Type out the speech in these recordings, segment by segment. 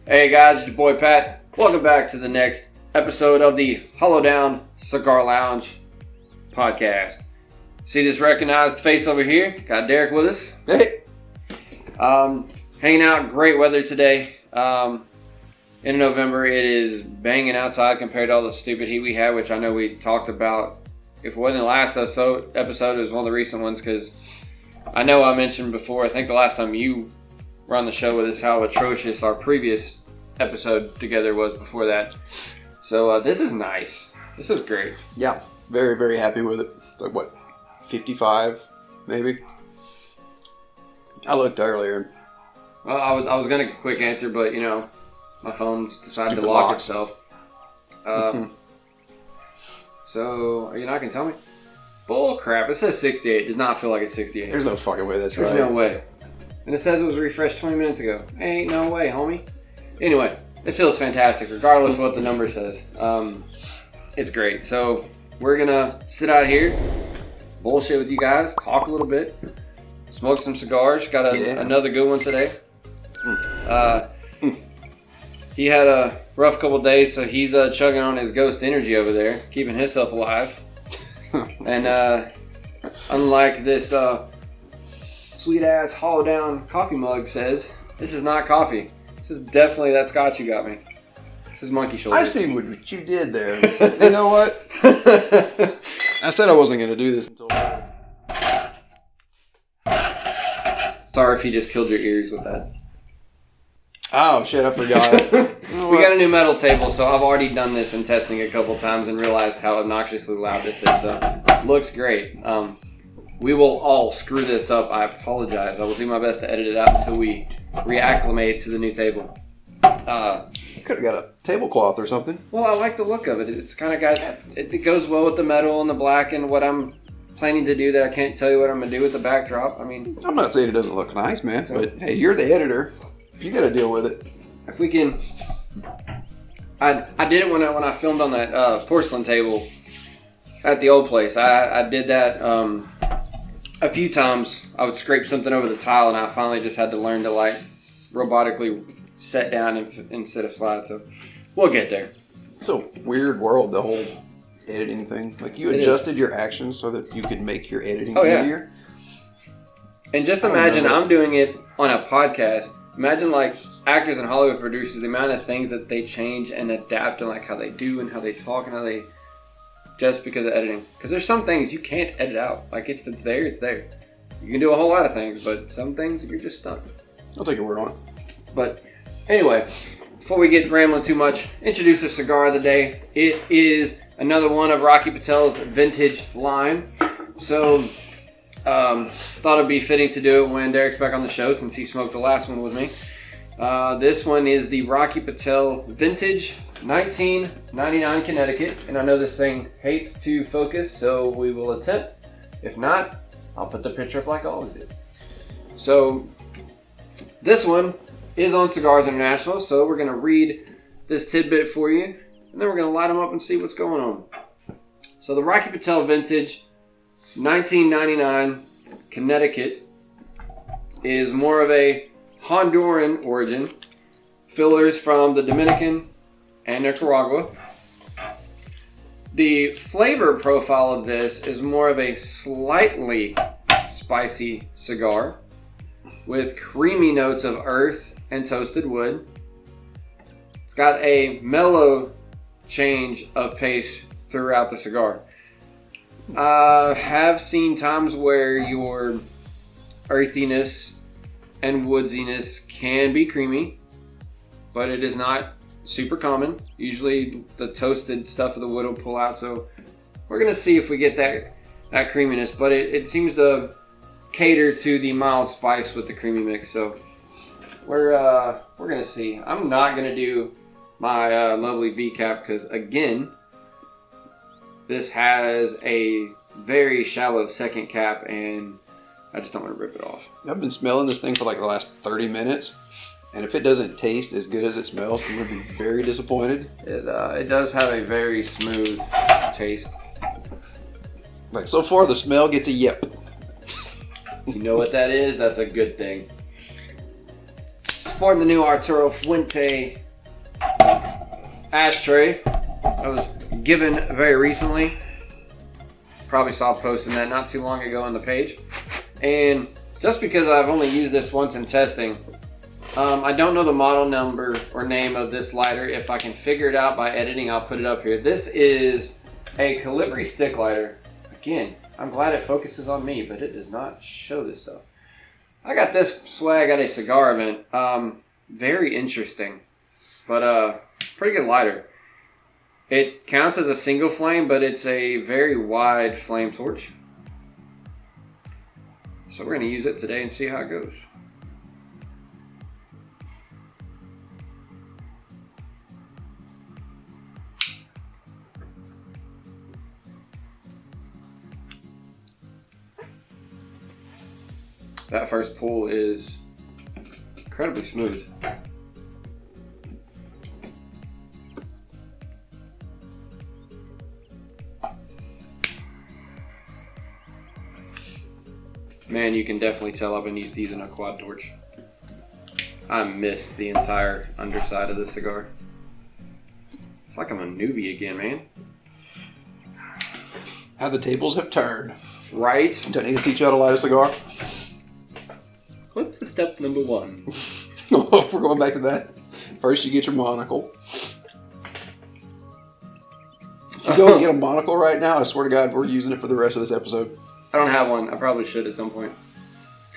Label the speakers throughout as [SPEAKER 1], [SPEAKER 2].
[SPEAKER 1] Hey guys, it's your boy Pat. Welcome back to the next episode of the Hollow Down Cigar Lounge podcast. See this recognized face over here? Got Derek with us.
[SPEAKER 2] Hey.
[SPEAKER 1] Hanging out, great weather today. In November, it is banging outside compared to all the stupid heat we had, which I know we talked about. If it wasn't the last episode, it was one of the recent ones because I know I mentioned before, I think the last time you were on the show with us, how atrocious our previous episode together was before that. So this is nice. This is great.
[SPEAKER 2] Yeah, very, very happy with it. Like what, 55 maybe? I looked earlier.
[SPEAKER 1] Well, I was going to quick answer, but you know, my phone's decided to lock itself. So, are you not going to tell me? Bull crap. It says 68. It does not feel like it's 68.
[SPEAKER 2] There's no fucking way that's
[SPEAKER 1] right.
[SPEAKER 2] There's
[SPEAKER 1] no way. And it says it was refreshed 20 minutes ago. Ain't no way, homie. Anyway, it feels fantastic regardless of what the number says. It's great. So, we're going to sit out here, bullshit with you guys, talk a little bit, smoke some cigars. Got another good one today. He had a rough couple days, so he's chugging on his Ghost Energy over there, keeping himself alive. And unlike this sweet-ass hollow down coffee mug says, this is not coffee. This is definitely that scotch you got me. This is monkey shoulder.
[SPEAKER 2] I see what you did there. You know what? I said I wasn't going to do this until...
[SPEAKER 1] Sorry if he just killed your ears with that.
[SPEAKER 2] Oh, shit, I forgot.
[SPEAKER 1] We got a new metal table, so I've already done this in testing a couple times and realized how obnoxiously loud this is, so looks great. We will all screw this up. I apologize. I will do my best to edit it out until we reacclimate to the new table.
[SPEAKER 2] You could have got a tablecloth or something.
[SPEAKER 1] Well, I like the look of it. It's kind of got... It goes well with the metal and the black and what I'm planning to do that I can't tell you what I'm going to do with the backdrop. I mean...
[SPEAKER 2] I'm not saying it doesn't look nice, man, but hey, you're the editor. You got to deal with it.
[SPEAKER 1] If we can... I did it when I filmed on that porcelain table at the old place. I did that a few times. I would scrape something over the tile, and I finally just had to learn to like robotically set down instead of slide. So we'll get there.
[SPEAKER 2] It's a weird world, the whole editing thing. Like you adjusted your actions so that you could make your editing easier.
[SPEAKER 1] And just imagine I'm doing it on a podcast. Imagine like actors and Hollywood producers, the amount of things that they change and adapt and like how they do and how they talk and how they, just because of editing. Because there's some things you can't edit out. Like if it's there, it's there. You can do a whole lot of things, but some things you're just stuck.
[SPEAKER 2] I'll take your word on it.
[SPEAKER 1] But anyway, before we get rambling too much, introduce the cigar of the day. It is another one of Rocky Patel's vintage line. So... thought it'd be fitting to do it when Derek's back on the show since he smoked the last one with me. This one is the Rocky Patel Vintage 1999 Connecticut. And I know this thing hates to focus, so we will attempt. If not, I'll put the picture up like I always do. So this one is on Cigars International, so we're going to read this tidbit for you. And then we're going to light them up and see what's going on. So the Rocky Patel Vintage 1999 Connecticut is more of a Honduran origin. Fillers from the Dominican and Nicaragua. The flavor profile of this is more of a slightly spicy cigar with creamy notes of earth and toasted wood. It's got a mellow change of pace throughout the cigar. I have seen times where your earthiness and woodsiness can be creamy, but it is not super common. Usually the toasted stuff of the wood will pull out, so we're going to see if we get that creaminess, but it seems to cater to the mild spice with the creamy mix, so we're going to see. I'm not going to do my lovely V cap because, again, this has a very shallow second cap, and I just don't want to rip it off.
[SPEAKER 2] I've been smelling this thing for like the last 30 minutes, and if it doesn't taste as good as it smells, I'm going to be very disappointed.
[SPEAKER 1] It does have a very smooth taste.
[SPEAKER 2] Like, so far, the smell gets a yep.
[SPEAKER 1] You know what that is? That's a good thing. sporting the new Arturo Fuente ashtray. I was given very recently. Probably saw posting that not too long ago on the page. And just because I've only used this once in testing, I don't know the model number or name of this lighter. If I can figure it out by editing, I'll put it up here. This is a Calibri stick lighter. Again, I'm glad it focuses on me, but it does not show this stuff. I got this swag at a cigar event. Very interesting, but pretty good lighter. It counts as a single flame, but it's a very wide flame torch. So we're going to use it today and see how it goes. That first pull is incredibly smooth. Man, you can definitely tell I've been used to using a quad torch. I missed the entire underside of the cigar. It's like I'm a newbie again, man.
[SPEAKER 2] How the tables have turned.
[SPEAKER 1] Right?
[SPEAKER 2] Don't need to teach you how to light a cigar.
[SPEAKER 1] What's the step number one?
[SPEAKER 2] We're going back to that. First, you get your monocle. If you go and get a monocle right now, I swear to God, we're using it for the rest of this episode.
[SPEAKER 1] I don't have one. I probably should at some point.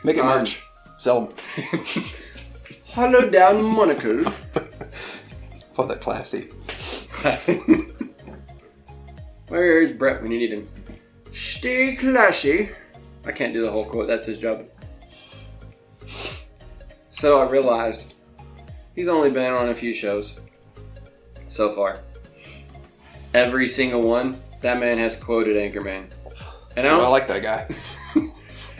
[SPEAKER 2] Make it merch. Sell them.
[SPEAKER 1] Hollow down monocle.
[SPEAKER 2] For that classy.
[SPEAKER 1] Classy. Where's Brett when you need him? Stay classy. I can't do the whole quote. That's his job. So I realized he's only been on a few shows so far. Every single one, that man has quoted Anchorman. And
[SPEAKER 2] I like that guy.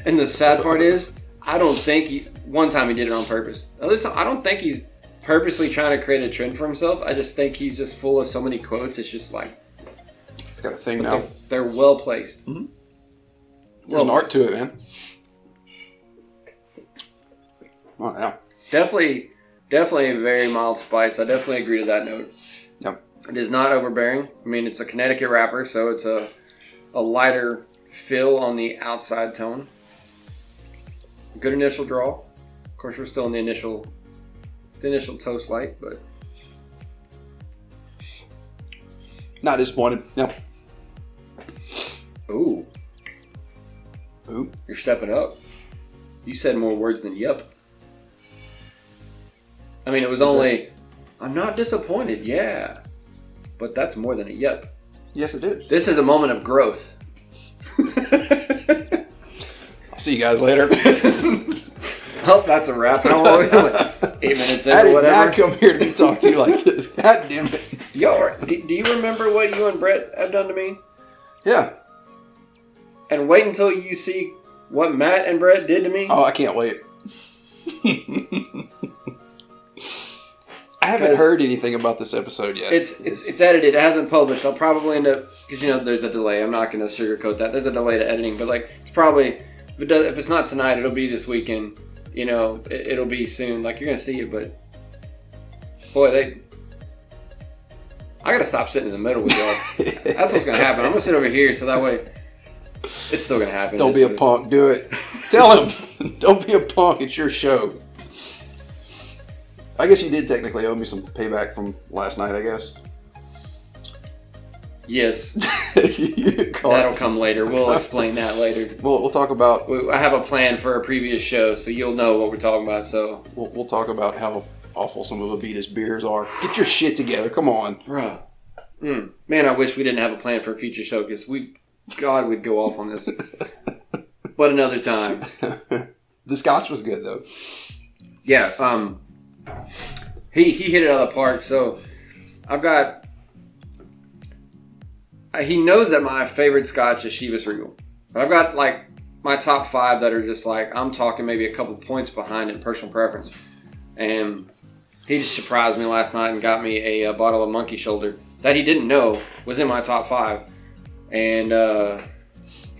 [SPEAKER 1] And the sad part is, I don't think one time he did it on purpose. Other time, I don't think he's purposely trying to create a trend for himself. I just think he's just full of so many quotes. It's just like,
[SPEAKER 2] he's got a thing now.
[SPEAKER 1] They're well placed.
[SPEAKER 2] Mm-hmm. There's an art to it, man. Oh, yeah.
[SPEAKER 1] Definitely a very mild spice. I definitely agree to that note.
[SPEAKER 2] Yep.
[SPEAKER 1] It is not overbearing. I mean, it's a Connecticut wrapper, so it's a lighter fill on the outside tone. Good initial draw. Of course, we're still in the initial toast light, but
[SPEAKER 2] not disappointed. Yep.
[SPEAKER 1] Ooh. You're stepping up. You said more words than yep. I mean, it was only, I'm not disappointed, yeah. But that's more than a yep.
[SPEAKER 2] Yes, it is.
[SPEAKER 1] This is a moment of growth.
[SPEAKER 2] I'll see you guys later.
[SPEAKER 1] Oh, that's a wrap. How long are we going? 8 minutes in or whatever.
[SPEAKER 2] I did not come here to be talked to you like this. God damn it.
[SPEAKER 1] Do you remember what you and Brett have done to me?
[SPEAKER 2] Yeah.
[SPEAKER 1] And wait until you see what Matt and Brett did to me.
[SPEAKER 2] Oh, I can't wait. I haven't heard anything about this episode yet.
[SPEAKER 1] It's edited. It hasn't published. I'll probably end up, because there's a delay. I'm not going to sugarcoat that. There's a delay to editing, but it's probably, if it's not tonight, it'll be this weekend. It'll be soon. You're going to see it, but boy, I got to stop sitting in the middle with y'all. That's what's going to happen. I'm going to sit over here so that way it's still going to happen.
[SPEAKER 2] Don't be a punk. Do it. Tell him. Don't be a punk. It's your show. I guess you did technically owe me some payback from last night, I guess.
[SPEAKER 1] Yes. That'll come later. We'll explain that later.
[SPEAKER 2] We'll talk about...
[SPEAKER 1] I have a plan for a previous show, so you'll know what we're talking about. So
[SPEAKER 2] We'll talk about how awful some of Avita's beers are. Get your shit together. Come on.
[SPEAKER 1] Bruh. Man, I wish we didn't have a plan for a future show, because God, we'd go off on this. But another time.
[SPEAKER 2] The scotch was good, though.
[SPEAKER 1] Yeah, he hit it out of the park. So I've got. He knows that my favorite scotch is Chivas Regal, but I've got my top 5 that are just I'm talking maybe a couple points behind in personal preference. And he just surprised me last night and got me a bottle of Monkey Shoulder that he didn't know was in my top 5, and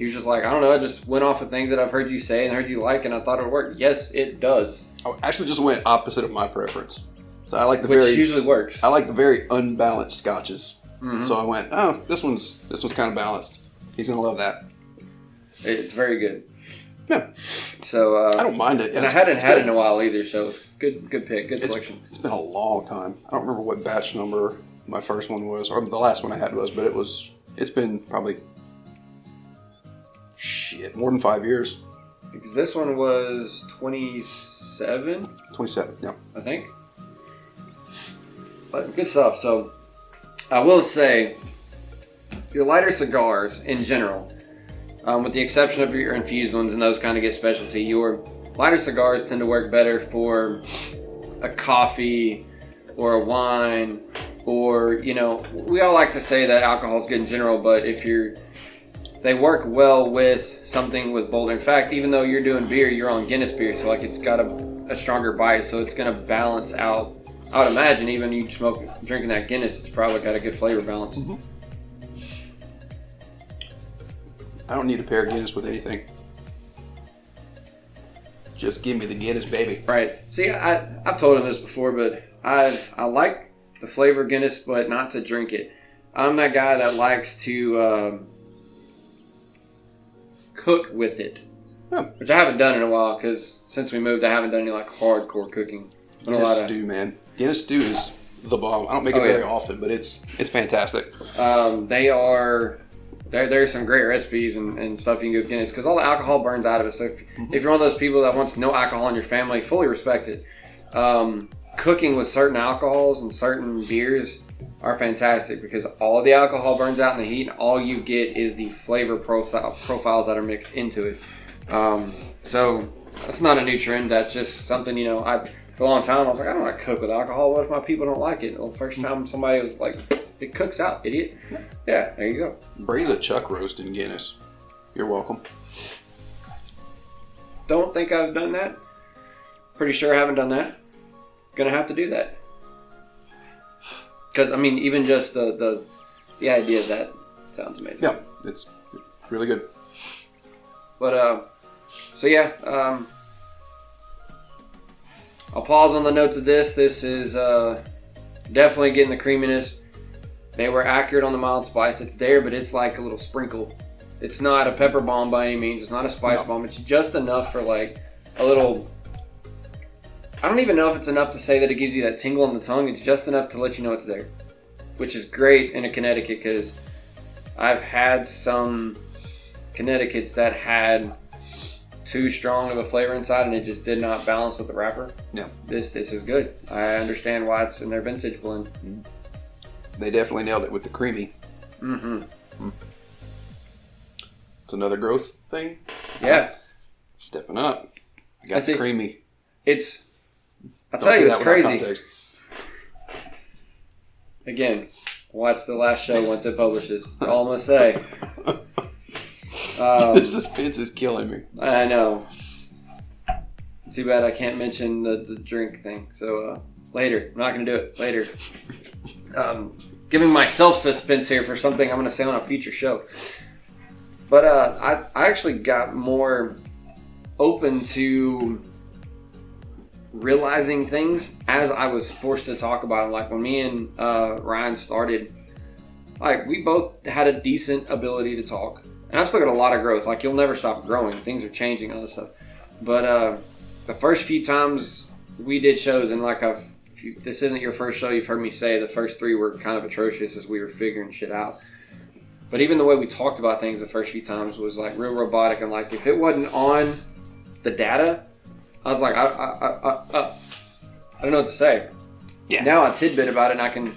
[SPEAKER 1] he was just like, I don't know, I just went off of things that I've heard you say and heard you like, and I thought it would work. Yes, it does.
[SPEAKER 2] I actually just went opposite of my preference. So I like
[SPEAKER 1] Which usually works.
[SPEAKER 2] I like the very unbalanced scotches. Mm-hmm. So I went, oh, this one's kind of balanced. He's gonna love that.
[SPEAKER 1] It's very good.
[SPEAKER 2] Yeah.
[SPEAKER 1] So
[SPEAKER 2] I don't mind it.
[SPEAKER 1] Yeah, and I hadn't had it in a while either, so it's good pick, good selection.
[SPEAKER 2] It's been a long time. I don't remember what batch number my first one was, or the last one I had was, but it's been probably more than 5 years.
[SPEAKER 1] Because this one was 27?
[SPEAKER 2] 27, yeah.
[SPEAKER 1] I think. But good stuff. So I will say, your lighter cigars in general, with the exception of your infused ones, and those kind of get specialty, your lighter cigars tend to work better for a coffee or a wine, or, you know, we all like to say that alcohol is good in general, but they work well with something with bold. In fact, even though you're doing beer, you're on Guinness beer, so like it's got a stronger bite, so it's going to balance out. I would imagine even you drinking that Guinness, it's probably got a good flavor balance.
[SPEAKER 2] Mm-hmm. I don't need to pair Guinness with anything. Just give me the Guinness, baby.
[SPEAKER 1] Right. See, I've told him this before, but I like the flavor of Guinness, but not to drink it. I'm that guy that likes to cook with it, which I haven't done in a while because since we moved, I haven't done any like hardcore cooking.
[SPEAKER 2] Guinness stew, man. Guinness stew is the bomb. I don't make it very often, but it's fantastic.
[SPEAKER 1] There's some great recipes and stuff you can do with Guinness because all the alcohol burns out of it. So if you're one of those people that wants no alcohol in your family, fully respect it. Cooking with certain alcohols and certain beers are fantastic because all of the alcohol burns out in the heat and all you get is the flavor profiles that are mixed into it. So that's not a new trend. That's just something, you know, for a long time I was like, I don't want to cook with alcohol. What if my people don't like it? Well, first time somebody was like, it cooks out, idiot. Yeah, there you go.
[SPEAKER 2] Braise a chuck roast in Guinness. You're welcome.
[SPEAKER 1] Don't think I've done that. Pretty sure I haven't done that. Gonna have to do that. Because, I mean, even just the idea of that sounds amazing.
[SPEAKER 2] Yeah, it's really good.
[SPEAKER 1] But, so yeah, I'll pause on the notes of this. This is definitely getting the creaminess. They were accurate on the mild spice. It's there, but it's like a little sprinkle. It's not a pepper bomb by any means. It's not a spice bomb. It's just enough for like a little... I don't even know if it's enough to say that it gives you that tingle on the tongue. It's just enough to let you know it's there, which is great in a Connecticut because I've had some Connecticut's that had too strong of a flavor inside and it just did not balance with the wrapper.
[SPEAKER 2] Yeah.
[SPEAKER 1] This is good. I understand why it's in their vintage blend.
[SPEAKER 2] Mm-hmm. They definitely nailed it with the creamy.
[SPEAKER 1] Mm-hmm.
[SPEAKER 2] It's another growth thing.
[SPEAKER 1] Yeah.
[SPEAKER 2] Stepping up. I got the creamy.
[SPEAKER 1] I'll tell you, it's crazy. Again, watch the last show once it publishes. That's all I'm going to say.
[SPEAKER 2] The suspense is killing me.
[SPEAKER 1] I know. Too bad I can't mention the drink thing. So later. I'm not going to do it. Later. Giving myself suspense here for something I'm going to say on a future show. But I actually got more open to realizing things as I was forced to talk about them. Like when me and Ryan started, like we both had a decent ability to talk. And I've still got a lot of growth. Like you'll never stop growing. Things are changing and all this stuff. But the first few times we did shows, and like if this isn't your first show, you've heard me say the first 3 were kind of atrocious as we were figuring shit out. But even the way we talked about things the first few times was like real robotic. And like if it wasn't on the data, I was like, I don't know what to say. Yeah. Now I tidbit about it and I can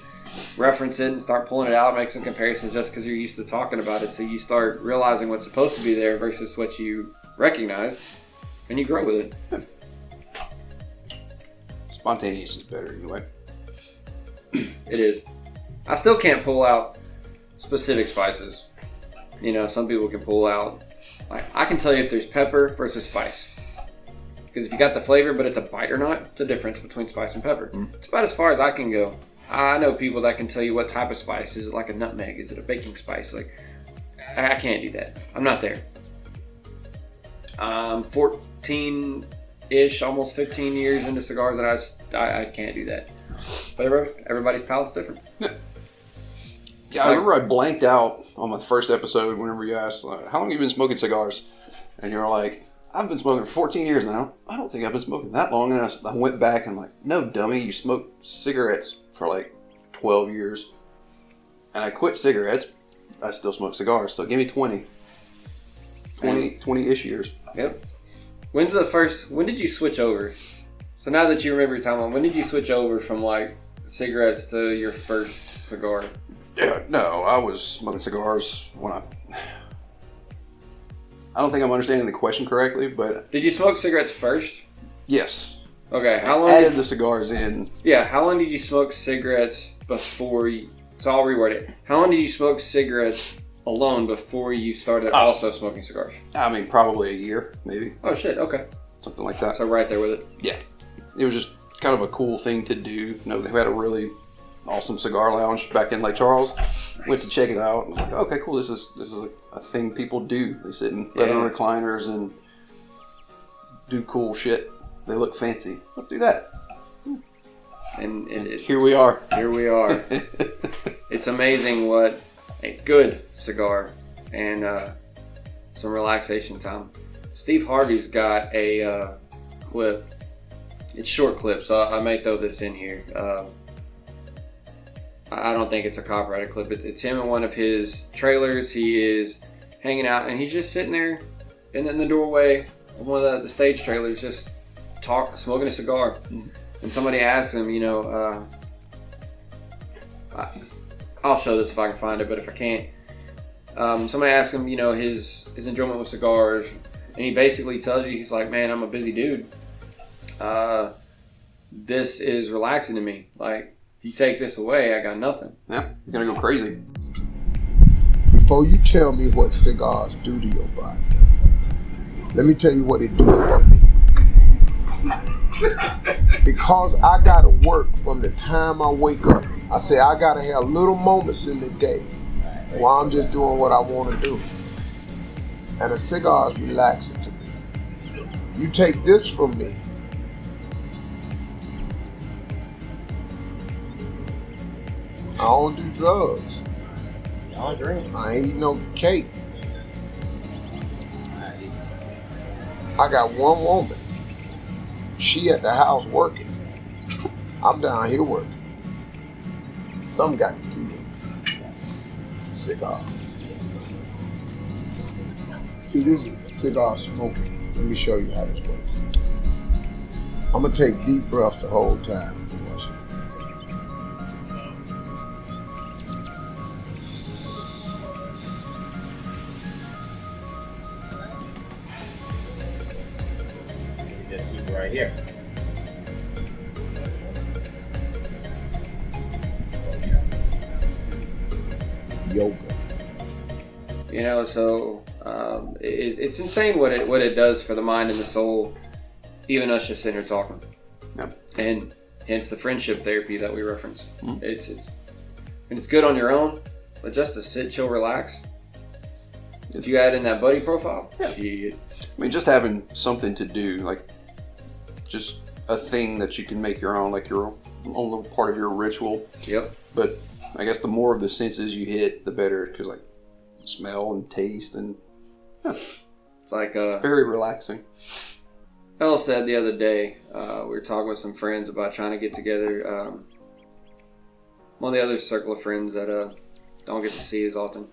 [SPEAKER 1] reference it and start pulling it out, make some comparisons just because you're used to talking about it. So you start realizing what's supposed to be there versus what you recognize, and you grow with it.
[SPEAKER 2] Spontaneous is better anyway.
[SPEAKER 1] It is. I still can't pull out specific spices. You know, some people can pull out. Like, I can tell you if there's pepper versus spice. Because if you got the flavor, but it's a bite or not, it's the difference between spice and pepper. It's about as far as I can go. I know people that can tell you what type of spice. Is it like a nutmeg? Is it a baking spice? Like, I can't do that. I'm not there. 14-ish, almost 15 years into cigars, and I can't do that. But everybody's palate's different.
[SPEAKER 2] Yeah, I remember I blanked out on my first episode whenever you asked, like, how long have you been smoking cigars? And you're like, I've been smoking for 14 years now. I don't think I've been smoking that long. And I went back and I'm like, no, dummy, you smoked cigarettes for like 12 years. And I quit cigarettes. I still smoke cigars, so give me 20-ish years.
[SPEAKER 1] Yep. When did you switch over? So now that you remember your time, when did you switch over from like cigarettes to your first cigar?
[SPEAKER 2] Yeah, no, I was smoking cigars when I don't think I'm understanding the question correctly, but...
[SPEAKER 1] Did you smoke cigarettes first?
[SPEAKER 2] Yes.
[SPEAKER 1] Okay, how long...
[SPEAKER 2] added the cigars in.
[SPEAKER 1] Yeah, how long did you smoke cigarettes before you... So I'll reword it. How long did you smoke cigarettes alone before you started also smoking cigars?
[SPEAKER 2] I mean, probably a year, maybe.
[SPEAKER 1] Oh, shit, okay.
[SPEAKER 2] Something like that.
[SPEAKER 1] So right there with it.
[SPEAKER 2] Yeah. It was just kind of a cool thing to do. You know, they had a really awesome cigar lounge back in Lake Charles. Nice. Went to check it out. I was like, okay, cool. This is a thing people do. They sit in leather recliners and do cool shit. They look fancy. Let's do that.
[SPEAKER 1] And
[SPEAKER 2] here we are.
[SPEAKER 1] Here we are. It's amazing what a good cigar and some relaxation time. Steve Harvey's got a clip. It's short clip, so I may throw this in here. I don't think it's a copyrighted clip. It's him in one of his trailers. He is hanging out, and he's just sitting there in the doorway of one of the stage trailers, just smoking a cigar. And somebody asks him, I'll show this if I can find it, but if I can't, somebody asks him, his enjoyment with cigars, and he basically tells you, he's like, man, I'm a busy dude. This is relaxing to me. Like, if you take this away, I got nothing.
[SPEAKER 2] Yeah, you're gonna go crazy.
[SPEAKER 3] Before you tell me what cigars do to your body, let me tell you what it do for me. Because I gotta work from the time I wake up. I say I gotta have little moments in the day while I'm just doing what I want to do. And a cigar is relaxing to me. You take this from me, I don't do drugs.
[SPEAKER 4] I don't drink.
[SPEAKER 3] I ain't eat no cake. I got one woman. She at the house working. I'm down here working. Some got to give. Cigar. See, this is cigar smoking. Let me show you how this works. I'm gonna take deep breaths the whole time.
[SPEAKER 4] Just keep it right here.
[SPEAKER 3] Yoga.
[SPEAKER 1] So it's insane what it does for the mind and the soul, even us just sitting here talking.
[SPEAKER 2] Yep.
[SPEAKER 1] And hence the friendship therapy that we reference. Mm-hmm. It's good on your own, but just to sit, chill, relax. If you add in that buddy profile,
[SPEAKER 2] I mean, just having something to do, like just a thing that you can make your own, like your own little part of your ritual.
[SPEAKER 1] Yep.
[SPEAKER 2] But I guess the more of the senses you hit, the better, because like smell and taste and
[SPEAKER 1] it's like
[SPEAKER 2] it's very relaxing.
[SPEAKER 1] Elle said the other day, we were talking with some friends about trying to get together. One of the other circle of friends that don't get to see as often.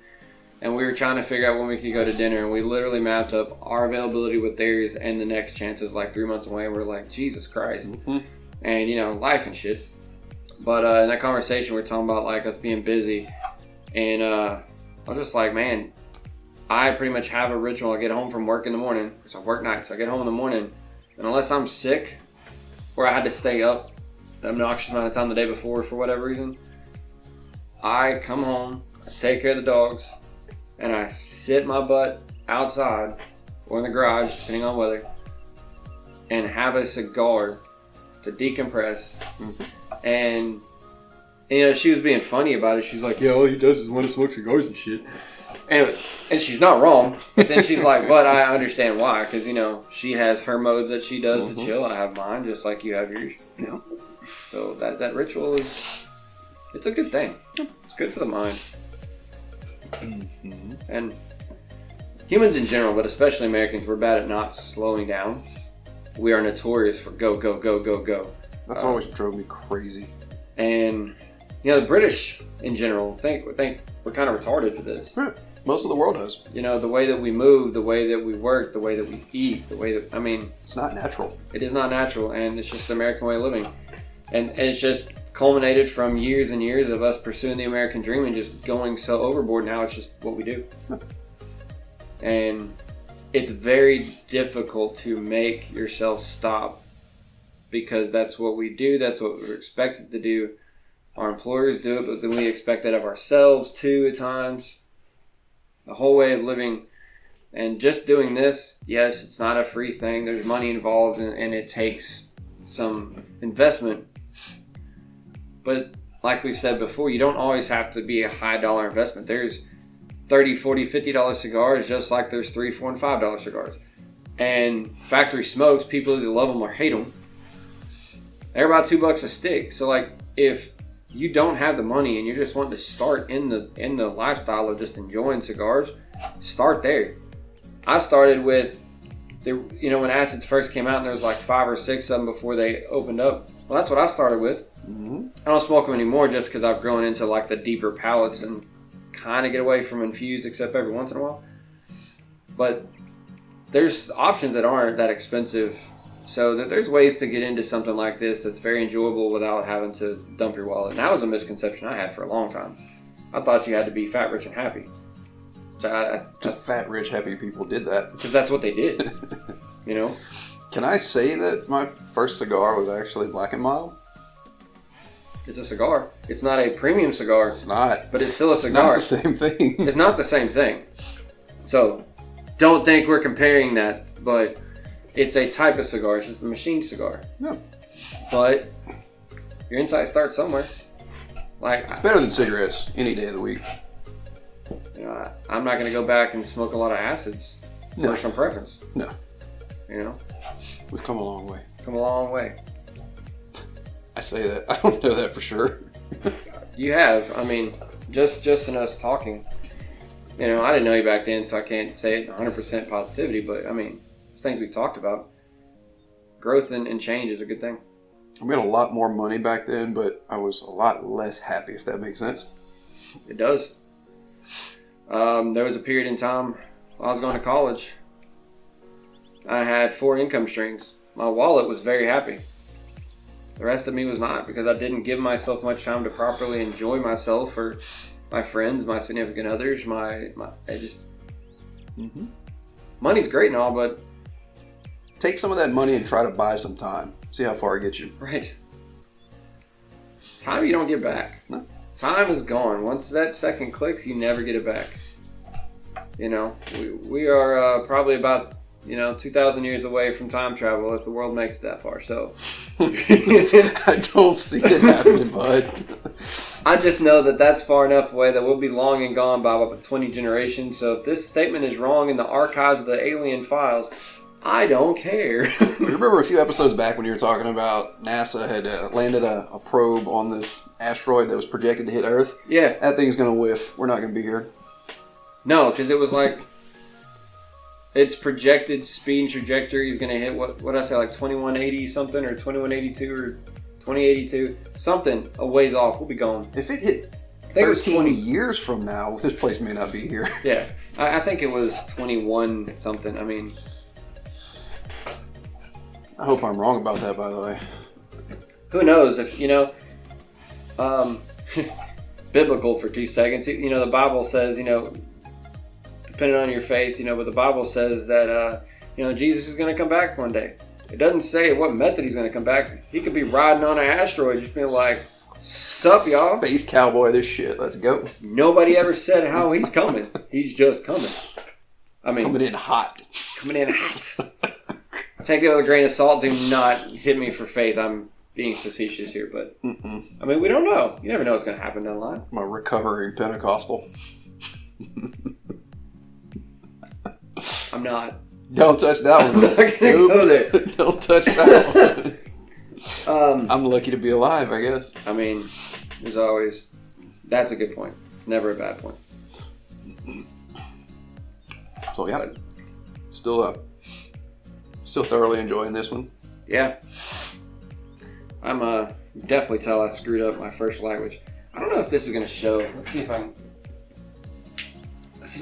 [SPEAKER 1] And we were trying to figure out when we could go to dinner, and we literally mapped up our availability with theirs, and the next chance is like 3 months away, and we're like, Jesus Christ. Mm-hmm. And, life and shit. But in that conversation, we were talking about like us being busy, and I was just like, man, I pretty much have a ritual. I get home from work in the morning, because I work nights. I get home in the morning, and unless I'm sick, or I had to stay up an obnoxious amount of time the day before for whatever reason, I come home, I take care of the dogs, and I sit my butt outside or in the garage, depending on weather, and have a cigar to decompress. Mm-hmm. And she was being funny about it. She's like, yeah, all he does is want to smoke cigars and shit. And she's not wrong. But then she's like, but I understand why. Because, she has her modes that she does to chill. And I have mine just like you have yours.
[SPEAKER 2] Yeah.
[SPEAKER 1] So that ritual it's a good thing. It's good for the mind.
[SPEAKER 2] Mm-hmm.
[SPEAKER 1] And humans in general, but especially Americans, we're bad at not slowing down. We are notorious for go, go, go, go, go.
[SPEAKER 2] That's always drove me crazy.
[SPEAKER 1] And, the British in general think we're kind of retarded for this.
[SPEAKER 2] Right. Most of the world does.
[SPEAKER 1] The way that we move, the way that we work, the way that we eat, the way that,
[SPEAKER 2] it's not natural.
[SPEAKER 1] It is not natural, and it's just the American way of living. And it's just culminated from years and years of us pursuing the American dream and just going so overboard. Now it's just what we do. And it's very difficult to make yourself stop because that's what we do. That's what we're expected to do. Our employers do it, but then we expect that of ourselves too at times. The whole way of living. And just doing this, yes, it's not a free thing. There's money involved and it takes some investment. But like we've said before, you don't always have to be a high dollar investment. There's $30, $40, $50 cigars just like there's $3, $4, and $5 cigars. And factory smokes, people either love them or hate them. They're about $2 a stick. So like if you don't have the money and you're just wanting to start in the lifestyle of just enjoying cigars, start there. I started with when acids first came out and there was like 5 or 6 of them before they opened up. Well, that's what I started with.
[SPEAKER 2] Mm-hmm.
[SPEAKER 1] I don't smoke them anymore just because I've grown into like the deeper palates and kind of get away from infused except every once in a while. But there's options that aren't that expensive. So that there's ways to get into something like this that's very enjoyable without having to dump your wallet. And that was a misconception I had for a long time. I thought you had to be fat, rich, and happy. So
[SPEAKER 2] Just fat, rich, happy people did that.
[SPEAKER 1] Because that's what they did.
[SPEAKER 2] Can I say that my first cigar was actually Black & Mild?
[SPEAKER 1] It's a cigar. It's not a premium cigar.
[SPEAKER 2] It's not.
[SPEAKER 1] But it's still a cigar.
[SPEAKER 2] It's not the same thing.
[SPEAKER 1] It's not the same thing. So don't think we're comparing that, but it's a type of cigar. It's just a machine cigar.
[SPEAKER 2] No.
[SPEAKER 1] But your insight starts somewhere.
[SPEAKER 2] It's better than cigarettes any day of the week.
[SPEAKER 1] I'm not going to go back and smoke a lot of acids.
[SPEAKER 2] No.
[SPEAKER 1] Personal preference.
[SPEAKER 2] No. We've come a long way.
[SPEAKER 1] Come a long way.
[SPEAKER 2] I say that. I don't know that for sure.
[SPEAKER 1] You have. Just in us talking. I didn't know you back then, so I can't say it 100% positivity, but it's things we talked about. Growth and change is a good thing.
[SPEAKER 2] I made a lot more money back then, but I was a lot less happy, if that makes sense.
[SPEAKER 1] It does. There was a period in time I was going to college. I had 4 income streams. My wallet was very happy. The rest of me was not, because I didn't give myself much time to properly enjoy myself or my friends, my significant others,
[SPEAKER 2] Mm-hmm.
[SPEAKER 1] Money's great and all, but
[SPEAKER 2] take some of that money and try to buy some time. See how far it gets you.
[SPEAKER 1] Right. Time you don't get back.
[SPEAKER 2] No.
[SPEAKER 1] Time is gone. Once that second clicks, you never get it back. We are probably about 2,000 years away from time travel if the world makes it that far. So
[SPEAKER 2] I don't see it happening, bud.
[SPEAKER 1] I just know that that's far enough away that we'll be long and gone by about 20 generations. So if this statement is wrong in the archives of the alien files, I don't care.
[SPEAKER 2] You remember a few episodes back when you were talking about NASA had landed a probe on this asteroid that was projected to hit Earth?
[SPEAKER 1] Yeah.
[SPEAKER 2] That thing's going to whiff. We're not going to be here.
[SPEAKER 1] No, because it was like its projected speed and trajectory is going to hit, what did I say, like 2180 something or 2182 or 2082? Something a ways off. We'll be gone.
[SPEAKER 2] If it hit
[SPEAKER 1] I think
[SPEAKER 2] 13 years from now, this place may not be here.
[SPEAKER 1] Yeah. I think it was 21 something.
[SPEAKER 2] I hope I'm wrong about that, by the way.
[SPEAKER 1] Who knows if, biblical for 2 seconds. The Bible says, depending on your faith, but the Bible says that, Jesus is going to come back one day. It doesn't say what method he's going to come back. He could be riding on an asteroid just being like, sup, y'all?
[SPEAKER 2] Space cowboy this shit. Let's go.
[SPEAKER 1] Nobody ever said how he's coming. He's just coming.
[SPEAKER 2] Coming in hot.
[SPEAKER 1] Coming in hot. Take it with a grain of salt. Do not hit me for faith. I'm being facetious here, but we don't know. You never know what's going to happen down the line.
[SPEAKER 2] I'm a recovering Pentecostal.
[SPEAKER 1] I'm not.
[SPEAKER 2] Don't touch that one.
[SPEAKER 1] I'm not going to go there.
[SPEAKER 2] Don't touch that one.
[SPEAKER 1] Um,
[SPEAKER 2] I'm lucky to be alive, I guess.
[SPEAKER 1] I mean, there's always... That's a good point. It's never a bad point.
[SPEAKER 2] So yeah, still thoroughly enjoying this one.
[SPEAKER 1] Yeah. I'm definitely tell I screwed up my first light, which I don't know if this is going to show. Let's see if I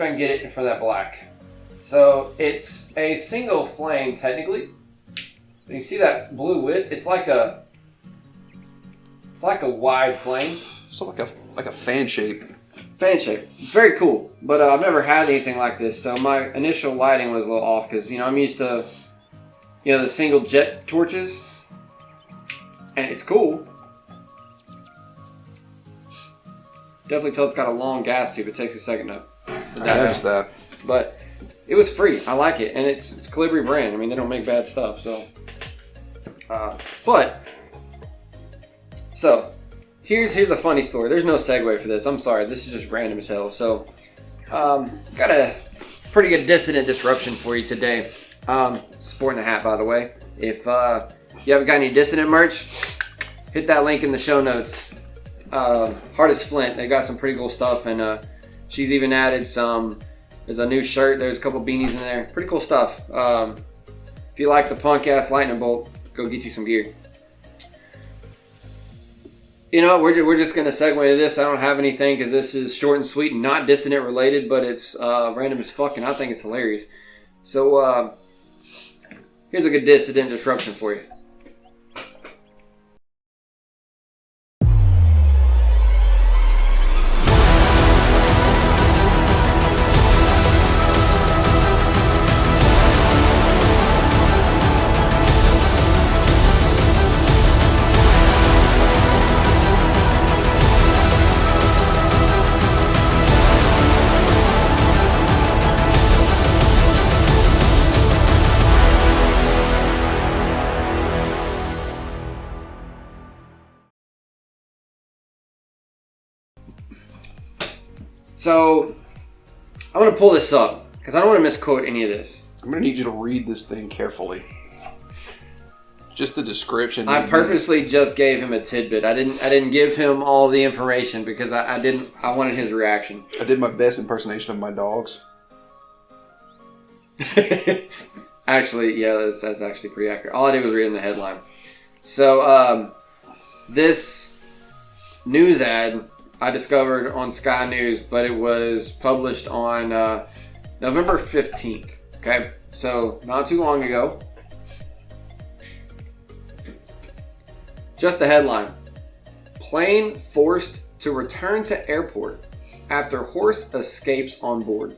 [SPEAKER 1] can get it in front of that black. So it's a single flame technically. You can see that blue width. It's like a wide flame.
[SPEAKER 2] So like a fan shape.
[SPEAKER 1] Fan shape. Very cool. But I've never had anything like this, so my initial lighting was a little off because, I'm used to, the single jet torches. And it's cool. Definitely tell it's got a long gas tube. It takes a second to
[SPEAKER 2] I noticed that.
[SPEAKER 1] But it was free. I like it. And it's Calibri brand. I mean, they don't make bad stuff, so. So, here's a funny story. There's no segue for this. I'm sorry. This is just random as hell. So, got a pretty good Dissident disruption for you today. Sporting the hat, by the way. If you haven't got any Dissident merch, hit that link in the show notes. Hardest Flint. They got some pretty cool stuff, and she's even added some. There's a new shirt. There's a couple beanies in there. Pretty cool stuff. If you like the punk ass lightning bolt, go get you some gear. We're just gonna segue to this. I don't have anything because this is short and sweet and not Dissident related, but it's random as fuck, and I think it's hilarious. So here's a good Dissident disruption for you. So, I'm going to pull this up, because I don't want to misquote any of this.
[SPEAKER 2] I'm going to need you to read this thing carefully. Just the description.
[SPEAKER 1] I purposely just gave him a tidbit. I didn't give him all the information, because I wanted his reaction.
[SPEAKER 2] I did my best impersonation of my dogs.
[SPEAKER 1] Actually, yeah, that's actually pretty accurate. All I did was read in the headline. So, this news ad I discovered on Sky News, but it was published on November 15th. Okay, so not too long ago. Just the headline: plane forced to return to airport after horse escapes on board.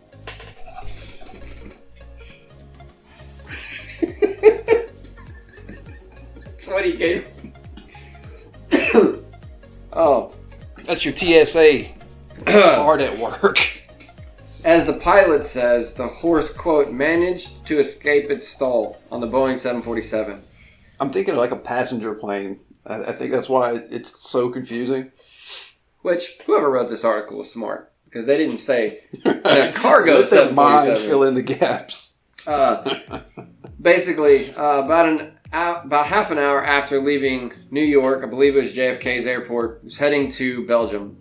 [SPEAKER 1] That's what he gave. Oh.
[SPEAKER 2] That's your TSA. Hard at work.
[SPEAKER 1] As the pilot says, the horse, quote, managed to escape its stall on the Boeing 747.
[SPEAKER 2] I'm thinking like a passenger plane. I think that's why it's so confusing.
[SPEAKER 1] Which, whoever wrote this article was smart, because they didn't say a cargo
[SPEAKER 2] Let their mind
[SPEAKER 1] 747.
[SPEAKER 2] fill in the gaps.
[SPEAKER 1] Basically, about half an hour after leaving New York, I believe it was JFK's airport, it was heading to Belgium.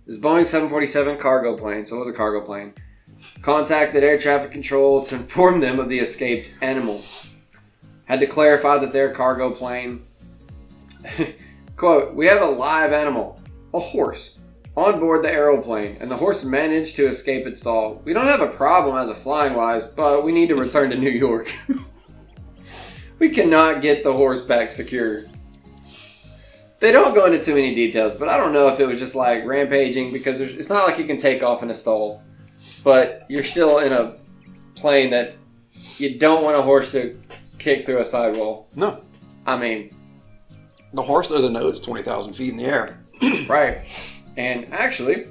[SPEAKER 1] This Boeing 747 cargo plane, so it was a cargo plane, contacted air traffic control to inform them of the escaped animal. Had to clarify that their cargo plane, quote, "We have a live animal, a horse, on board the aeroplane, and the horse managed to escape its stall. We don't have a problem as a flying wise, but we need to return to New York. We cannot get the horse back secure." They don't go into too many details, but I don't know if it was just like rampaging, because it's not like you can take off in a stall, but you're still in a plane that you don't want a horse to kick through a sidewall.
[SPEAKER 2] No.
[SPEAKER 1] I mean,
[SPEAKER 2] The horse doesn't know it's 20,000 feet in the air.
[SPEAKER 1] right. And actually,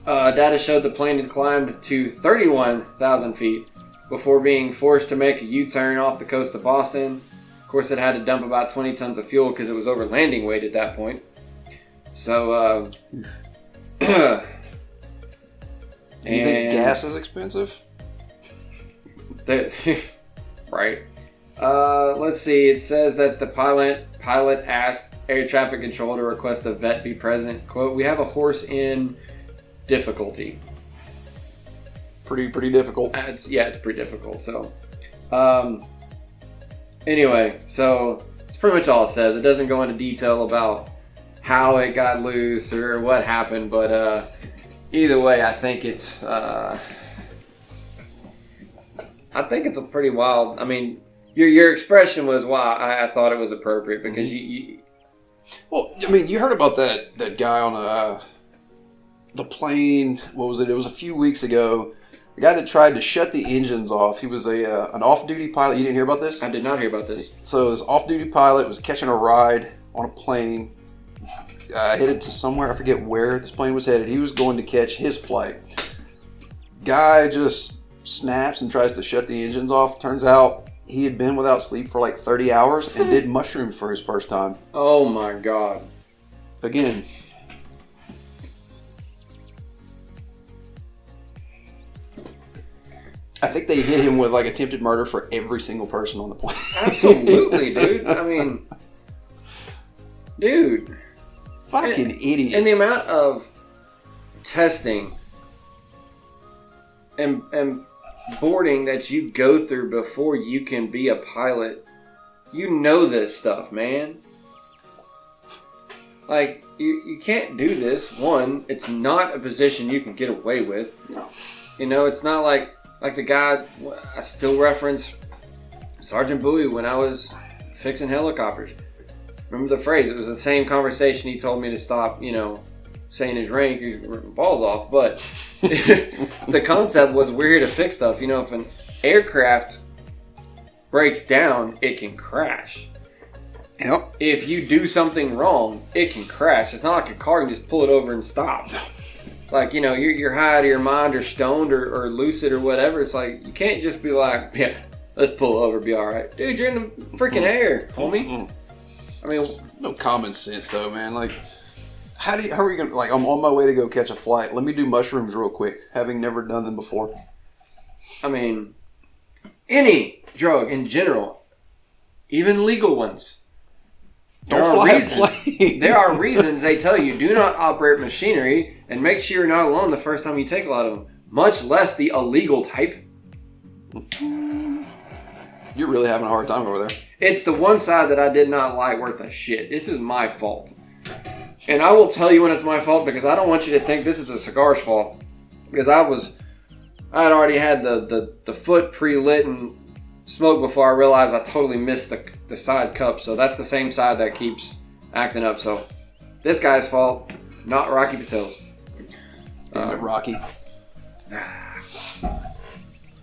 [SPEAKER 1] data showed the plane had climbed to 31,000 feet before being forced to make a U-turn off the coast of Boston. Of course, it had to dump about 20 tons of fuel because it was over landing weight at that point. So,
[SPEAKER 2] You think gas is expensive?
[SPEAKER 1] Right. Let's see. It says that the pilot asked air traffic control to request a vet be present. Quote, "We have a horse in difficulty."
[SPEAKER 2] Pretty difficult.
[SPEAKER 1] It's pretty difficult. So, anyway, so it's pretty much all it says. It doesn't go into detail about how it got loose or what happened, but either way, I think it's a pretty wild. I mean, your expression was why I thought it was appropriate because you.
[SPEAKER 2] Well, I mean, you heard about that guy on the plane. What was it? It was a few weeks ago. The guy that tried to shut the engines off. He was an off-duty pilot. You didn't hear about this?
[SPEAKER 1] I did not hear about this.
[SPEAKER 2] So this off-duty pilot was catching a ride on a plane, headed to somewhere. I forget where this plane was headed. He was going to catch his flight. Guy just snaps and tries to shut the engines off. Turns out he had been without sleep for like 30 hours and did mushrooms for his first time.
[SPEAKER 1] Oh my God.
[SPEAKER 2] Again. I think they hit him with like attempted murder for every single person on the plane.
[SPEAKER 1] Absolutely, dude. I mean, dude.
[SPEAKER 2] Fucking idiot.
[SPEAKER 1] And the amount of testing and boarding that you go through before you can be a pilot, you know this stuff, man. Like, you can't do this. One, it's not a position you can get away with.
[SPEAKER 2] No.
[SPEAKER 1] You know, it's not like the guy, I still reference Sergeant Bowie when I was fixing helicopters. Remember the phrase? It was the same conversation he told me to stop, saying his rank, he was ripping balls off. But the concept was we're here to fix stuff. You know, if an aircraft breaks down, it can crash.
[SPEAKER 2] Yep.
[SPEAKER 1] If you do something wrong, it can crash. It's not like a car, you can just pull it over and stop. It's like, you're high out of your mind or stoned or lucid or whatever. It's like, you can't just be like, yeah, let's pull over, be all right. Dude, you're in the freaking air, homie. I mean,
[SPEAKER 2] just no common sense though, man. Like, how are you gonna, like, I'm on my way to go catch a flight. Let me do mushrooms real quick, having never done them before.
[SPEAKER 1] I mean, any drug in general, even legal ones. There are reasons they tell you do not operate machinery and make sure you're not alone the first time you take a lot of them, much less the illegal type.
[SPEAKER 2] You're really having a hard time over there.
[SPEAKER 1] It's the one side that I did not like worth a shit. This is my fault. And I will tell you when it's my fault because I don't want you to think this is the cigar's fault. Because I had already had the foot pre-lit and smoked before I realized I totally missed the side cup. So that's the same side that keeps acting up. So this guy's fault, not Rocky Patel's.
[SPEAKER 2] Damn it, Rocky.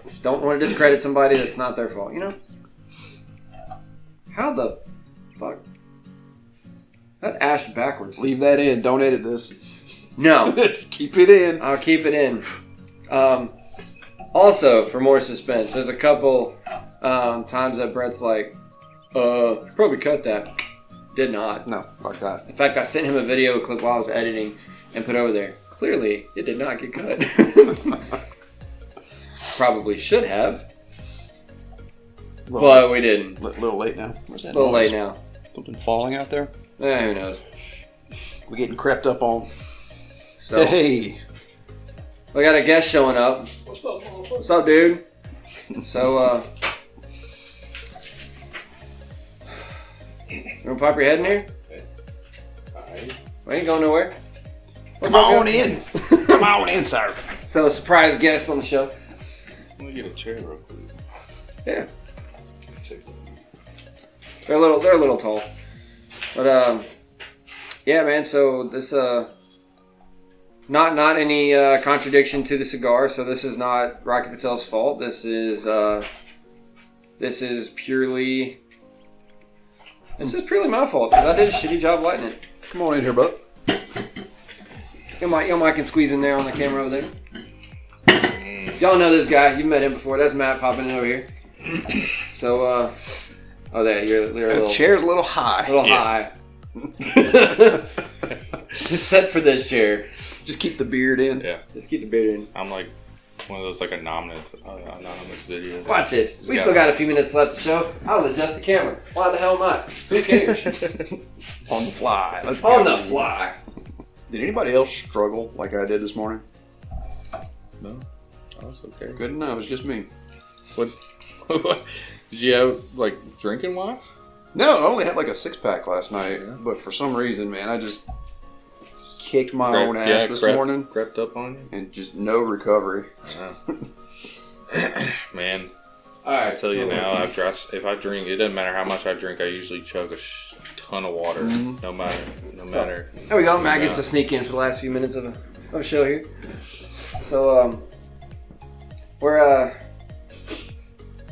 [SPEAKER 1] Just don't want to discredit somebody that's not their fault, How the fuck? That ashed backwards.
[SPEAKER 2] Leave that in. Don't edit this.
[SPEAKER 1] No.
[SPEAKER 2] Just keep it in.
[SPEAKER 1] I'll keep it in. Also, for more suspense, there's a couple times that Brett's like, probably cut that. Did not.
[SPEAKER 2] No, like that.
[SPEAKER 1] In fact, I sent him a video clip while I was editing and put over there. Clearly, it did not get cut. Probably should have. But we didn't.
[SPEAKER 2] A little late now.
[SPEAKER 1] Where's that? A little late now.
[SPEAKER 2] Something falling out there?
[SPEAKER 1] Who knows?
[SPEAKER 2] We're getting crept up on.
[SPEAKER 1] So,
[SPEAKER 2] hey.
[SPEAKER 1] We got a guest showing up.
[SPEAKER 4] What's up, motherfucker?
[SPEAKER 1] What's up, dude? So, you want to pop your head in here?
[SPEAKER 4] Alright.
[SPEAKER 1] We ain't going nowhere.
[SPEAKER 2] Come on in. Come on in, sir.
[SPEAKER 1] So, surprise guest on the show.
[SPEAKER 4] Let me get a chair real quick.
[SPEAKER 1] Yeah. They're a little tall. But, yeah, man, so this, not any contradiction to the cigar, so this is not Rocky Patel's fault. This is purely my fault, because I did a shitty job lighting it.
[SPEAKER 2] Come on in here, bud.
[SPEAKER 1] Your mic can squeeze in there on the camera over there. Y'all know this guy. You've met him before. That's Matt popping in over here. So, there, you're a little...
[SPEAKER 2] The chair's a little high.
[SPEAKER 1] High. It's set for this chair.
[SPEAKER 2] Just keep the beard in.
[SPEAKER 4] Yeah.
[SPEAKER 1] Just keep the beard in.
[SPEAKER 4] I'm like one of those like anonymous videos.
[SPEAKER 1] Watch this. We still got a few minutes left to show. I'll adjust the camera. Why the hell not? Who cares?
[SPEAKER 2] On the fly. Let's go.
[SPEAKER 1] On the fly.
[SPEAKER 2] Did anybody else struggle like I did this morning?
[SPEAKER 4] No, I was okay.
[SPEAKER 2] Good to know. It was just me.
[SPEAKER 4] What? Did you have like drinking wine?
[SPEAKER 2] No, I only had like a 6-pack last night.
[SPEAKER 4] Yeah.
[SPEAKER 2] But for some reason, man, I just kicked my own ass this morning.
[SPEAKER 4] Crept up on you.
[SPEAKER 2] And just no recovery.
[SPEAKER 4] Man.
[SPEAKER 1] All right.
[SPEAKER 4] I tell you now, if I drink, it doesn't matter how much I drink. I usually chug a ton of water, no matter.
[SPEAKER 1] There we go. Matt gets to sneak in for the last few minutes of the show here. So we're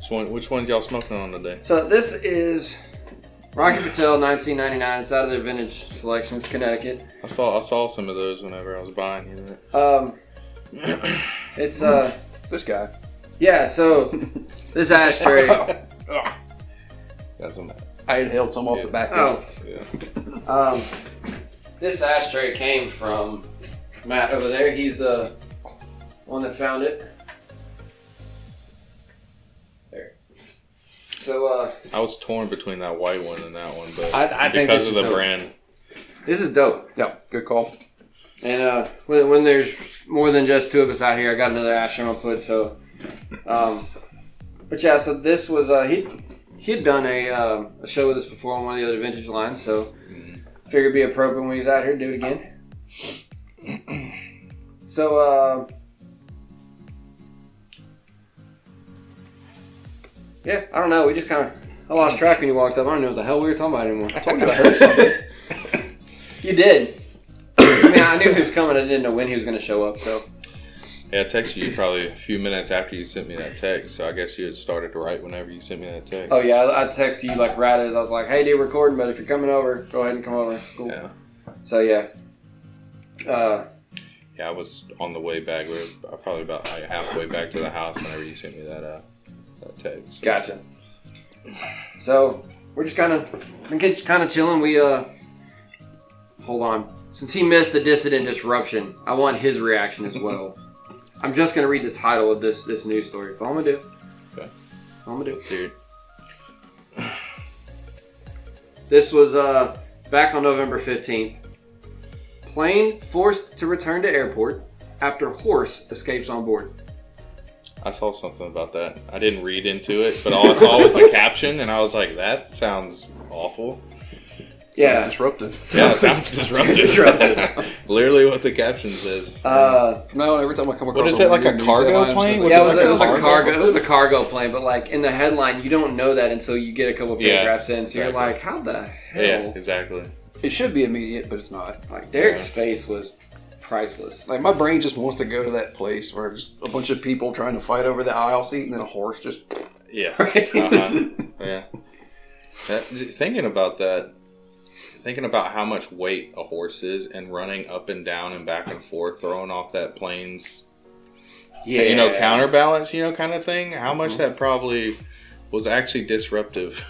[SPEAKER 4] Which one y'all smoking on today?
[SPEAKER 1] So this is Rocky Patel 1999. It's out of their vintage selection. It's Connecticut.
[SPEAKER 4] I saw some of those whenever I was buying you.
[SPEAKER 1] It's
[SPEAKER 2] This guy.
[SPEAKER 1] yeah. So this ashtray.
[SPEAKER 4] Got some.
[SPEAKER 2] I inhaled some off the back.
[SPEAKER 1] Oh.
[SPEAKER 4] Yeah.
[SPEAKER 1] This ashtray came from Matt over there. He's the one that found it. There. So
[SPEAKER 4] I was torn between that white one and that one, but
[SPEAKER 1] I think
[SPEAKER 4] because
[SPEAKER 1] this
[SPEAKER 4] of
[SPEAKER 1] is
[SPEAKER 4] the
[SPEAKER 1] dope.
[SPEAKER 4] brand.
[SPEAKER 1] This is dope.
[SPEAKER 2] Yeah, good call.
[SPEAKER 1] And when there's more than just two of us out here, I got another ashtray I'm gonna put. So, but yeah, so this was he'd done a show with us before on one of the other vintage lines, so figured it'd be appropriate when he's out here to do it again. So yeah, I don't know. We just I lost track when you walked up. I don't know what the hell we were talking about anymore.
[SPEAKER 2] I told you I heard something.
[SPEAKER 1] You did. I mean, I knew he was coming. I didn't know when he was going to show up. So
[SPEAKER 4] Yeah, I texted you probably a few minutes after you sent me that text, so I guess you had started to write whenever you sent me that text.
[SPEAKER 1] oh yeah, I texted you like right as I was like, "Hey, dude, recording, but if you're coming over, go ahead and come over. It's cool."
[SPEAKER 4] Yeah.
[SPEAKER 1] So yeah.
[SPEAKER 4] Yeah, I was on the way back. We were probably about like halfway back to the house whenever you sent me that text. So.
[SPEAKER 1] Gotcha. So we're just kind of chilling. We hold on. Since he missed the Dissident Disruption, I want his reaction as well. I'm just gonna read the title of this news story. That's all I'm gonna do.
[SPEAKER 4] Okay.
[SPEAKER 1] All I'm gonna do.
[SPEAKER 4] Dude.
[SPEAKER 1] This was back on November 15th. Plane forced to return to airport after horse escapes on board.
[SPEAKER 4] I saw something about that. I didn't read into it, but all I saw was the caption, and I was like, that sounds awful.
[SPEAKER 1] Yeah.
[SPEAKER 2] Sounds disruptive.
[SPEAKER 4] Yeah, it sounds disruptive. Literally what the caption says.
[SPEAKER 2] No, every time I come across
[SPEAKER 4] What is it, like a
[SPEAKER 2] news
[SPEAKER 4] cargo
[SPEAKER 2] headline,
[SPEAKER 4] plane?
[SPEAKER 2] it's
[SPEAKER 1] Yeah,
[SPEAKER 2] like,
[SPEAKER 1] it was
[SPEAKER 2] "Is
[SPEAKER 1] a
[SPEAKER 2] this
[SPEAKER 1] cargo. It was a cargo plane, but like in the headline, you don't know that until you get a couple
[SPEAKER 4] Yeah,
[SPEAKER 1] paragraphs in. So you're
[SPEAKER 4] exactly.
[SPEAKER 1] like, how the hell?
[SPEAKER 4] Yeah, exactly.
[SPEAKER 2] It should be immediate, but it's not.
[SPEAKER 1] Like Derek's face was priceless.
[SPEAKER 2] Like my brain just wants to go to that place where just a bunch of people trying to fight over the aisle seat, and then a horse just.
[SPEAKER 4] Yeah.
[SPEAKER 1] Right?
[SPEAKER 4] Yeah. Thinking about that, thinking about how much weight a horse is and running up and down and back and forth, throwing off that plane's,
[SPEAKER 1] Yeah.
[SPEAKER 4] counterbalance, kind of thing. How much that probably was actually disruptive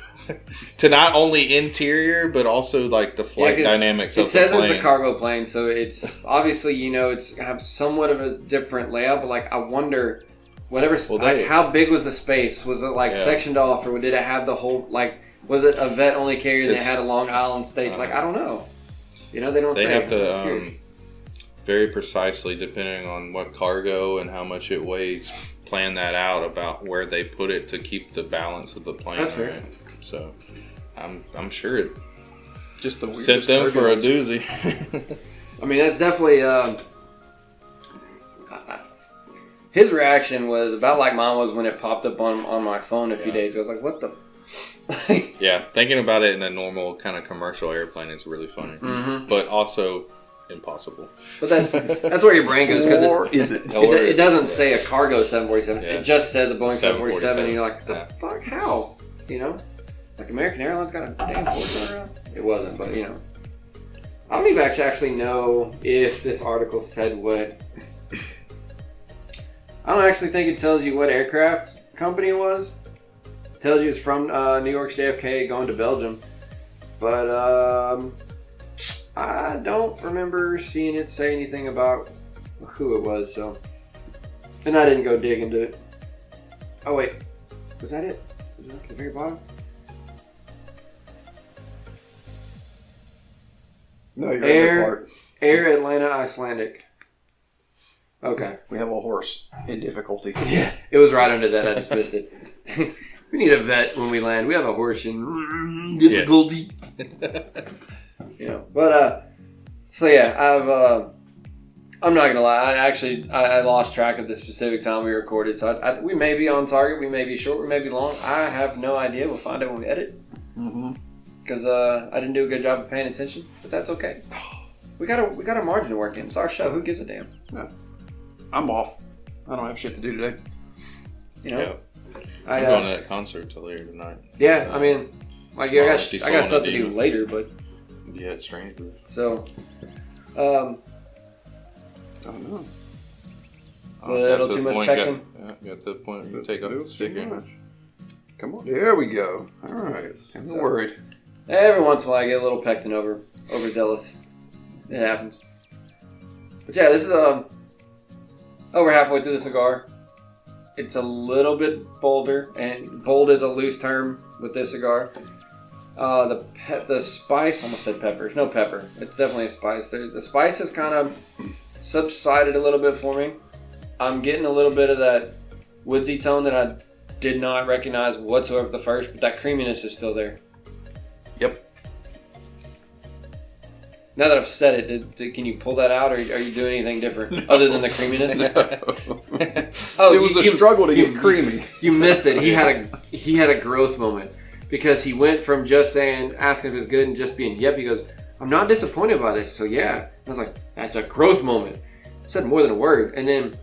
[SPEAKER 4] to not only interior, but also like the flight
[SPEAKER 1] 'cause
[SPEAKER 4] dynamics of
[SPEAKER 1] It
[SPEAKER 4] the
[SPEAKER 1] says
[SPEAKER 4] plane.
[SPEAKER 1] it's a cargo plane, so it's obviously it's have somewhat of a different layout. But like, I wonder, how big was the space? Was it like sectioned off, or did it have the whole like? Was it a vet only carrier and they had a Long Island stage? Like, I don't know. They don't say.
[SPEAKER 4] They have to very precisely, depending on what cargo and how much it weighs, plan that out about where they put it to keep the balance of the plane.
[SPEAKER 1] That's fair.
[SPEAKER 4] Right. So, I'm sure it
[SPEAKER 2] Just the weirdest
[SPEAKER 4] sent them for a
[SPEAKER 2] turbulence.
[SPEAKER 4] doozy.
[SPEAKER 1] I mean, that's definitely. His reaction was about like mine was when it popped up on my phone a few days ago. I was like, what the?
[SPEAKER 4] Yeah, thinking about it in a normal kind of commercial airplane is really funny, but also impossible.
[SPEAKER 1] But that's where your brain goes because
[SPEAKER 2] Or is it?
[SPEAKER 1] it doesn't say a cargo 747.
[SPEAKER 4] Yeah.
[SPEAKER 1] It just says a Boeing 747, and you're like, the
[SPEAKER 4] Yeah.
[SPEAKER 1] fuck? How? Like American Airlines got a damn horse around. It wasn't, but I don't even actually know if this article said what. I don't actually think it tells you what aircraft company it was. It tells you it's from New York's JFK going to Belgium. But I don't remember seeing it say anything about who it was. So And I didn't go dig into it. Oh, wait. Was that it? Was that at the very bottom?
[SPEAKER 2] No, you're in that part.
[SPEAKER 1] Air Atlanta Icelandic. Okay.
[SPEAKER 2] We have a horse in difficulty.
[SPEAKER 1] Yeah, it was right under that. I just missed it. We need a vet when we land. We have a horse in difficulty. But so yeah, I'm not gonna lie. I lost track of the specific time we recorded. So we may be on target. We may be short. We may be long. I have no idea. We'll find out when we edit. Because I didn't do a good job of paying attention, but that's okay. We got a margin to work in. It's our show. Who gives a damn?
[SPEAKER 2] Yeah. I'm off. I don't have shit to do today.
[SPEAKER 4] I'm going to that concert till later tonight.
[SPEAKER 1] Yeah, I mean, like I got stuff to do later, but
[SPEAKER 4] yeah, it's strange.
[SPEAKER 1] So,
[SPEAKER 2] I don't know.
[SPEAKER 1] A little too much pectin.
[SPEAKER 4] Got to the point where you take off the sticker.
[SPEAKER 2] Come on, there we go. All right, I'm not worried.
[SPEAKER 1] Every once in a while, I get a little pectin overzealous. It happens. But yeah, this is over halfway through the cigar. It's a little bit bolder, and bold is a loose term with this cigar. The spice, almost said pepper. There's no pepper. It's definitely a spice. The spice has kind of subsided a little bit for me. I'm getting a little bit of that woodsy tone that I did not recognize whatsoever at the first, but that creaminess is still there.
[SPEAKER 2] Yep.
[SPEAKER 1] Now that I've said it, can you pull that out, or are you doing anything different other than the creaminess?
[SPEAKER 2] It was a struggle to get creamy.
[SPEAKER 1] You missed it. He had a growth moment because he went from just asking if it's good and just being yep. He goes, I'm not disappointed by this. So yeah, I was like, that's a growth moment. I said more than a word, and then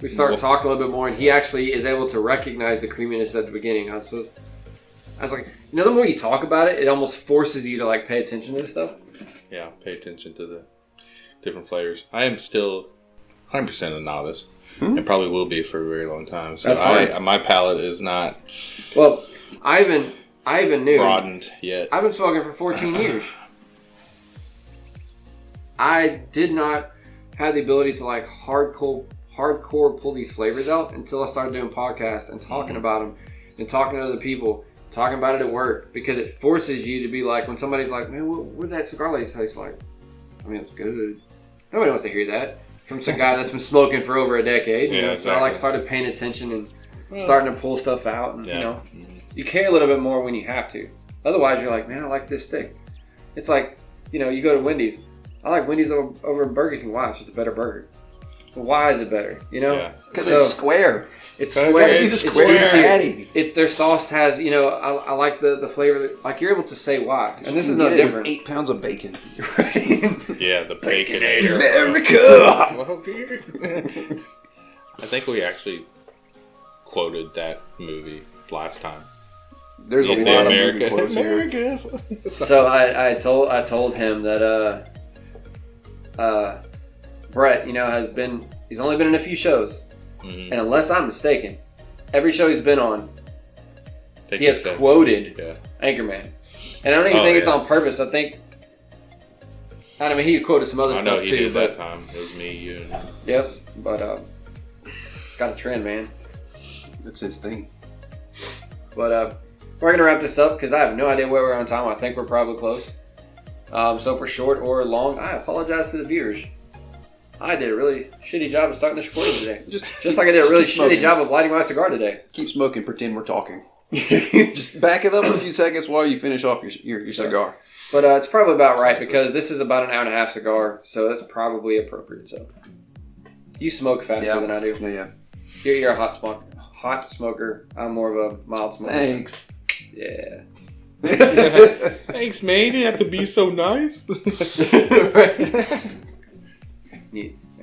[SPEAKER 1] we start talking a little bit more, and he actually is able to recognize the creaminess at the beginning. I was like, the more you talk about it, it almost forces you to like pay attention to this stuff.
[SPEAKER 4] Yeah, pay attention to the different flavors. I am still 100% a novice, and probably will be for a very long time. So
[SPEAKER 1] that's fine.
[SPEAKER 4] My palate is not
[SPEAKER 1] Ivan knew
[SPEAKER 4] broadened yet.
[SPEAKER 1] I've been smoking for 14 years. I did not have the ability to like hardcore pull these flavors out until I started doing podcasts and talking about them and talking to other people. Talking about it at work, because it forces you to be like, when somebody's like, man, what did that cigar lace taste like? I mean, it's good. Nobody wants to hear that from a guy that's been smoking for over a decade.
[SPEAKER 4] Yeah,
[SPEAKER 1] So I started paying attention and starting to pull stuff out. And, you care a little bit more when you have to. Otherwise, you're like, man, I like this stick. It's like, you go to Wendy's. I like Wendy's over Burger King. Why? It's just a better burger. But why is it better?
[SPEAKER 2] Because it's square.
[SPEAKER 1] It's square.
[SPEAKER 2] It's square.
[SPEAKER 1] Their sauce has, I like the flavor. Like, you're able to say why. And this is no different.
[SPEAKER 2] 8 pounds of bacon.
[SPEAKER 4] Yeah, the Baconator.
[SPEAKER 2] America!
[SPEAKER 4] I think we actually quoted that movie last time.
[SPEAKER 2] There's a lot of movie quotes here.
[SPEAKER 1] So I told him that Brett, he's only been in a few shows. And unless I'm mistaken, every show he's been on, he has quoted Anchorman. And I don't even think it's on purpose. He quoted some other stuff too.
[SPEAKER 4] Did that time. It was me, you, and
[SPEAKER 1] Yep, but it's got a trend, man.
[SPEAKER 2] That's his thing.
[SPEAKER 1] But we're gonna wrap this up because I have no idea where we're on time. I think we're probably close. So if we're short or long, I apologize to the viewers. I did a really shitty job of starting this recording today. Just like I did a really shitty job of lighting my cigar today.
[SPEAKER 2] Keep smoking, pretend we're talking. Just back it up a few seconds while you finish off your cigar.
[SPEAKER 1] But it's probably about right because this is about an hour and a half cigar, so that's probably appropriate. So you smoke faster than I do.
[SPEAKER 2] Yeah.
[SPEAKER 1] You're a hot smoker. I'm more of a mild smoker.
[SPEAKER 2] Thanks.
[SPEAKER 1] Yeah.
[SPEAKER 4] Thanks, man. You have to be so nice.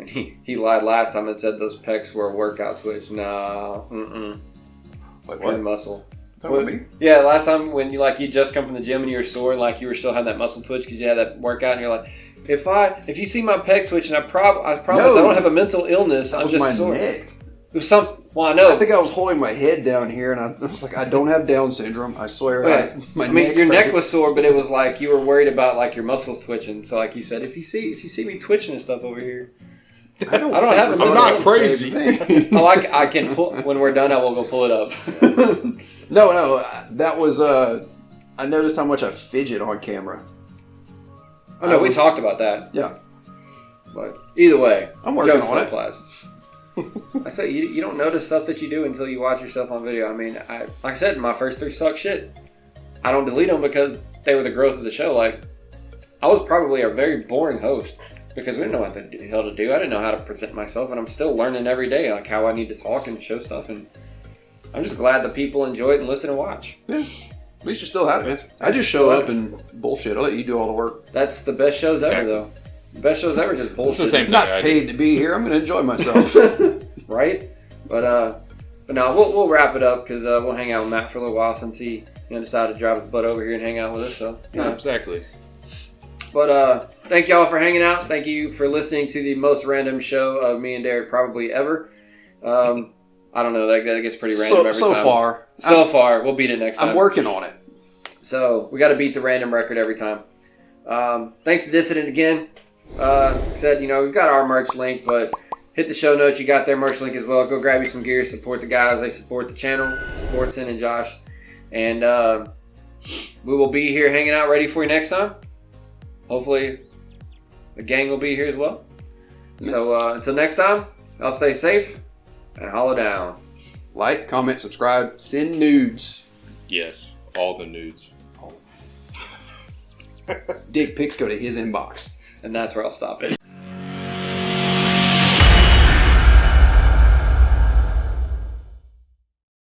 [SPEAKER 1] He lied last time and said those pecs were a workout switch. No,
[SPEAKER 2] Like
[SPEAKER 1] what? Muscle.
[SPEAKER 2] Is that what me?
[SPEAKER 1] Yeah, last time when you just come from the gym and you were sore and like you were still having that muscle twitch because you had that workout and you're like, if you see my pec twitch and I promise I don't have a mental illness. I'm just sore.
[SPEAKER 2] Neck.
[SPEAKER 1] It was I know.
[SPEAKER 2] I think I was holding my head down here, and I was like, I don't have Down syndrome. I swear.
[SPEAKER 1] Yeah. Your neck was sore, but it was like you were worried about like your muscles twitching. So like you said, if you see me twitching and stuff over here,
[SPEAKER 2] I don't
[SPEAKER 1] have it.
[SPEAKER 2] I'm
[SPEAKER 4] not crazy.
[SPEAKER 1] Oh, I can pull when we're done. I will go pull it up.
[SPEAKER 2] No, that was. I noticed how much I fidget on camera.
[SPEAKER 1] Oh no, we talked about that.
[SPEAKER 2] Yeah,
[SPEAKER 1] But either way,
[SPEAKER 2] I'm working
[SPEAKER 1] jokes
[SPEAKER 2] on it.
[SPEAKER 1] Class. I say you don't notice stuff that you do until you watch yourself on video. I mean, like I said, my first 3 suck shit. I don't delete them because they were the growth of the show. Like, I was probably a very boring host because we didn't know what the hell to do. I didn't know how to present myself, and I'm still learning every day, like how I need to talk and show stuff. And I'm just glad that people enjoy it and listen and watch.
[SPEAKER 2] Yeah. At least you're still happy, man. I just show up and bullshit. I'll let you do all the work.
[SPEAKER 1] That's the best shows ever, though. The best shows ever, just bullshit.
[SPEAKER 4] It's the same
[SPEAKER 2] I'm not paid to be here. I'm going to enjoy myself.
[SPEAKER 1] Right? But no, we'll wrap it up because we'll hang out with Matt for a little while since he decided to drive his butt over here and hang out with us. So
[SPEAKER 4] Yeah, exactly.
[SPEAKER 1] But thank y'all for hanging out. Thank you for listening to the most random show of me and Derek probably ever. I don't know. That gets pretty random every time. So far. We'll beat it next time.
[SPEAKER 2] I'm working on it.
[SPEAKER 1] So we got to beat the random record every time. Thanks to Dissident again. Said, we've got our merch link, but hit the show notes. You got their merch link as well. Go grab you some gear. Support the guys. They support the channel. Support Sin and Josh. And we will be here hanging out ready for you next time. Hopefully the gang will be here as well. So until next time, y'all stay safe and hollow down.
[SPEAKER 2] Like, comment, subscribe, send nudes.
[SPEAKER 4] Yes, all the nudes.
[SPEAKER 2] Dick pics go to his inbox.
[SPEAKER 1] And that's where I'll stop it.